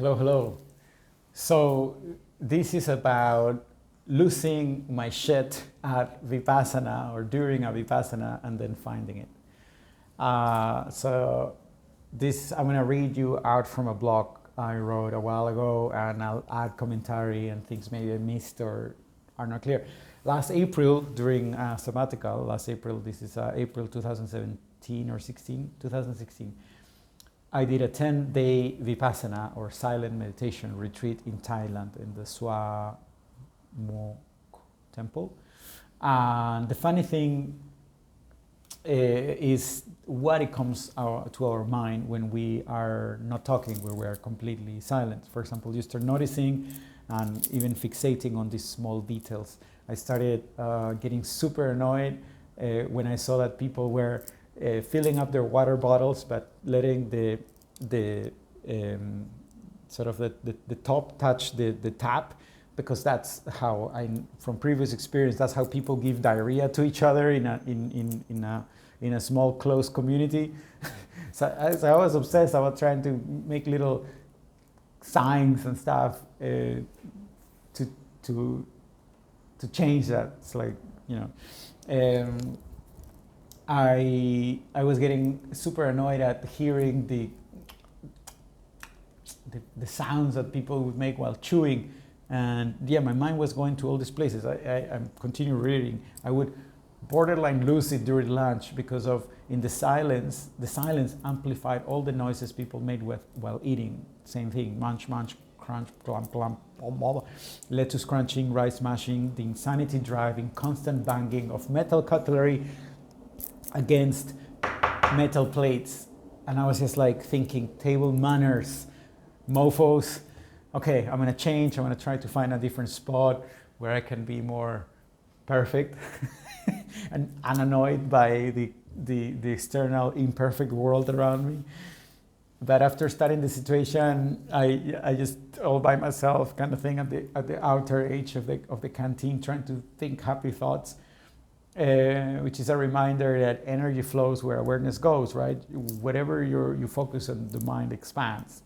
Hello, hello. So this is about losing my shit at Vipassana or during a Vipassana and then finding it. So this, I'm gonna read you out from a blog I wrote a while ago, and I'll add commentary and things maybe I missed or are not clear. Last April, during sabbatical, this is April 2017 or 16, 2016, I did a 10-day Vipassana or silent meditation retreat in Thailand in the Swa Mok temple. And the funny thing is what it comes to our mind when we are not talking, where we are completely silent. For example, you start noticing and even fixating on these small details. I started getting super annoyed when I saw that people were filling up their water bottles, but letting the top touch the tap, because that's how from previous experience, that's how people give diarrhea to each other in a small close community. So I was obsessed. I was trying to make little signs and stuff to change that. It's like, I was getting super annoyed at hearing the sounds that people would make while chewing, and my mind was going to all these places. I continue reading. I would borderline lose it during lunch because in the silence amplified all the noises people made while eating. Same thing, munch, crunch, clump, lettuce crunching, rice mashing, the insanity driving, constant banging of metal cutlery against metal plates. And I was just like thinking, table manners, mofos. Okay, I'm gonna change. I'm gonna try to find a different spot where I can be more perfect and unannoyed by the external imperfect world around me. But after studying the situation, I just all by myself kind of thing at the outer edge of the canteen, trying to think happy thoughts, which is a reminder that energy flows where awareness goes, right? Whatever you focus on, the mind expands.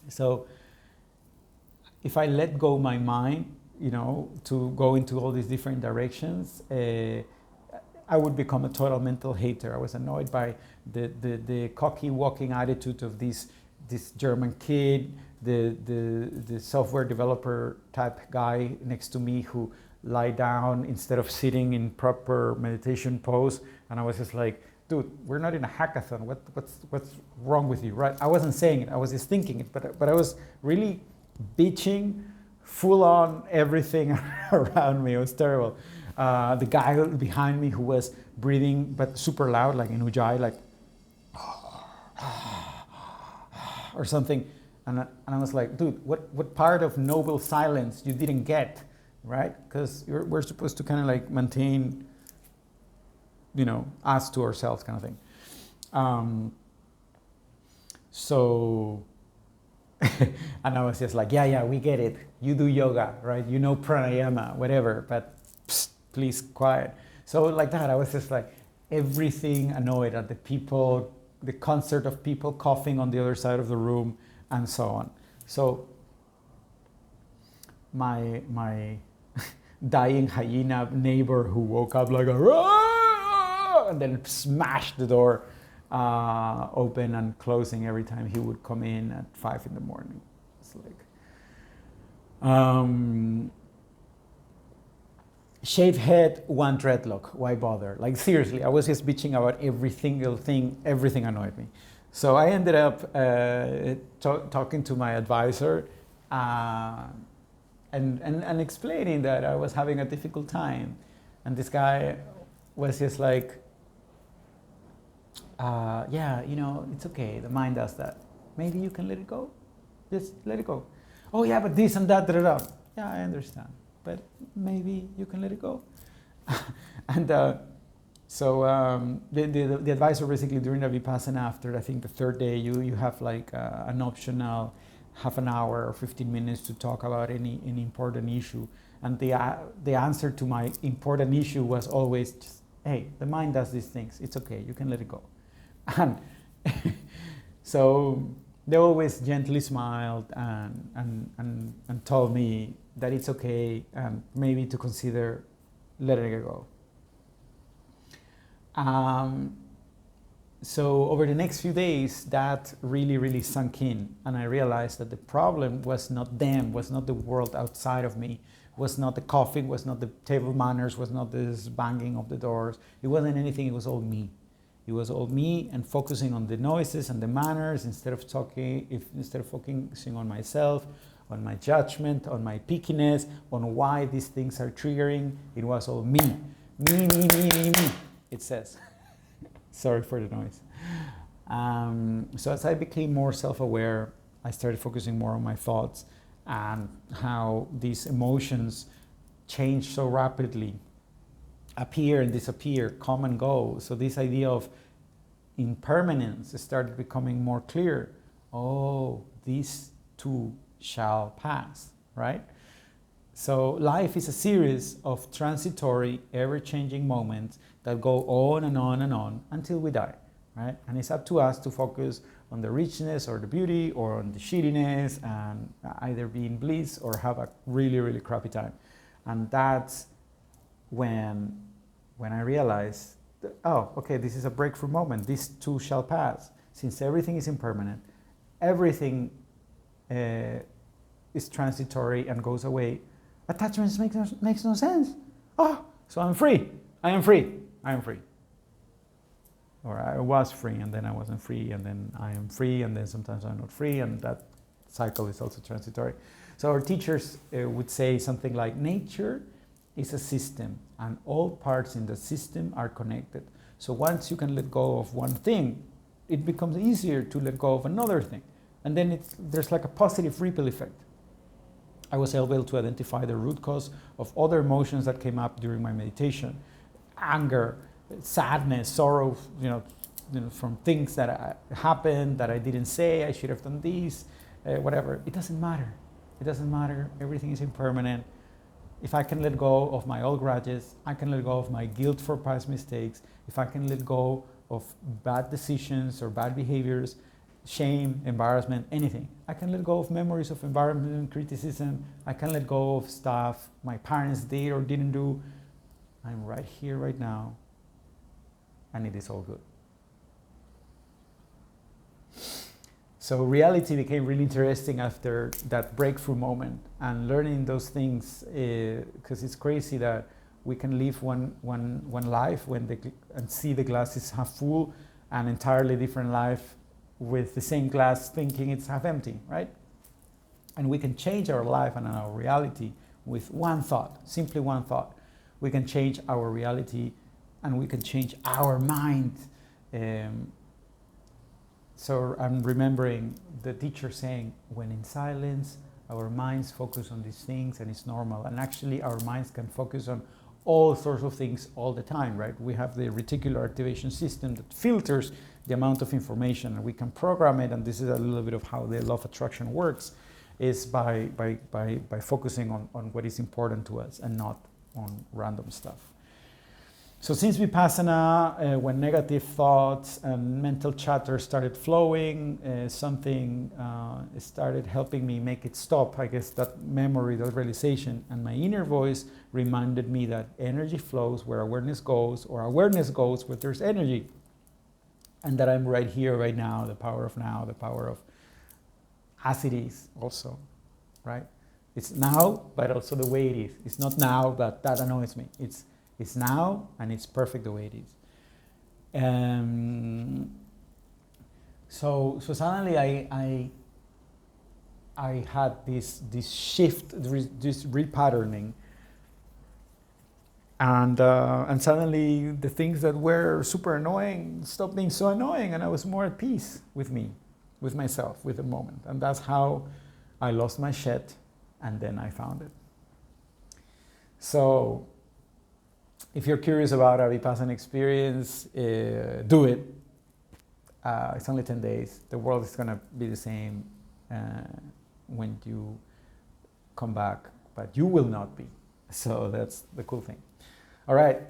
So if I let go my mind, to go into all these different directions, I would become a total mental hater. I was annoyed by the cocky walking attitude of this German kid, the software developer type guy next to me who lie down instead of sitting in proper meditation pose. And I was just like, dude, we're not in a hackathon. What's wrong with you, right? I wasn't saying it. I was just thinking it. But I was really bitching full on everything around me. It was terrible. The guy behind me who was breathing but super loud, like in Ujjayi, like or something. And I was like, dude, what part of noble silence you didn't get, right? Because we're supposed to kind of like maintain, us to ourselves kind of thing. So, and I was just like, yeah, we get it. You do yoga, right? You know pranayama, whatever, but psst, please quiet. So like that, I was just like everything annoyed at the people, the concert of people coughing on the other side of the room, and so on. So my dying hyena neighbor who woke up like and then smashed the door open and closing every time he would come in at 5 a.m. It's like, shave head, one dreadlock. Why bother? Like seriously, I was just bitching about every single thing. Everything annoyed me. So I ended up talking to my advisor and explaining that I was having a difficult time, and this guy was just like, it's okay. The mind does that. Maybe you can let it go. Just let it go. Oh yeah, but this and that, Yeah, I understand, but maybe you can let it go. And so the advisor basically during the Vipassana, after I think the third day, you have like an optional half an hour or 15 minutes to talk about any important issue. And the answer to my important issue was always just, hey, the mind does these things. It's okay. You can let it go. And so they always gently smiled and told me that it's okay and maybe to consider letting it go. So over the next few days, that really sunk in, and I realized that the problem was not them, was not the world outside of me, was not the coughing, was not the table manners, was not this banging of the doors. It wasn't anything, it was all me. It was all me, and focusing on the noises and the manners instead of focusing on myself, on my judgment, on my pickiness, on why these things are triggering. It was all me, it says. Sorry for the noise. So as I became more self-aware, I started focusing more on my thoughts and how these emotions change so rapidly, appear and disappear, come and go. So this idea of impermanence started becoming more clear. Oh, these too shall pass, right? So life is a series of transitory, ever-changing moments that go on and on and on until we die, right? And it's up to us to focus on the richness or the beauty or on the shittiness and either be in bliss or have a really crappy time. And that's when I realized, oh, okay, this is a breakthrough moment. This too shall pass. Since everything is impermanent, everything is transitory and goes away, attachments makes no sense. Oh, so I'm free. I am free. Or I was free and then I wasn't free and then I am free and then sometimes I'm not free, and that cycle is also transitory. So our teachers would say something like, nature is a system and all parts in the system are connected. So once you can let go of one thing, it becomes easier to let go of another thing. And then there's like a positive ripple effect. I was able to identify the root cause of other emotions that came up during my meditation. Anger, sadness, sorrow, from things that happened that I didn't say, I should have done this, whatever. It doesn't matter. It doesn't matter. Everything is impermanent. If I can let go of my old grudges, I can let go of my guilt for past mistakes. If I can let go of bad decisions or bad behaviors, shame, embarrassment, anything. I can let go of memories of embarrassment, criticism. I can let go of stuff my parents did or didn't do. I'm right here, right now, and it is all good. So reality became really interesting after that breakthrough moment and learning those things, because it's crazy that we can live one life and see the glass is half full, an entirely different life with the same glass thinking it's half empty, right? And we can change our life and our reality with one thought, simply one thought. We can change our reality and we can change our mind. So I'm remembering the teacher saying, when in silence, our minds focus on these things and it's normal. And actually our minds can focus on all sorts of things all the time, right? We have the reticular activation system that filters the amount of information, and we can program it, and this is a little bit of how the law of attraction works, is by focusing on what is important to us and not on random stuff. So since Vipassana, when negative thoughts and mental chatter started flowing, something started helping me make it stop. I guess that memory, that realization, and my inner voice reminded me that energy flows where awareness goes, or awareness goes where there's energy. And that I'm right here, right now, the power of as it is also, right? It's now, but also the way it is. It's not now, but that annoys me. It's now, and it's perfect the way it is. So suddenly I had this shift, this repatterning, and suddenly the things that were super annoying stopped being so annoying, and I was more at peace with me, with myself, with the moment. And that's how I lost my shit, and then I found it. So if you're curious about a Vipassana experience, do it. It's only 10 days. The world is going to be the same when you come back, but you will not be. So that's the cool thing. All right,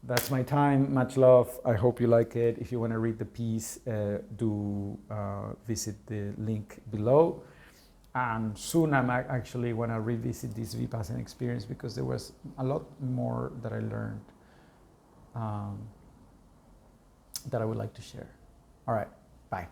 That's my time. Much love. I hope you like it. If you want to read the piece, do visit the link below. And soon I'm actually want to revisit this Vipassana experience because there was a lot more that I learned that I would like to share. All right. Bye.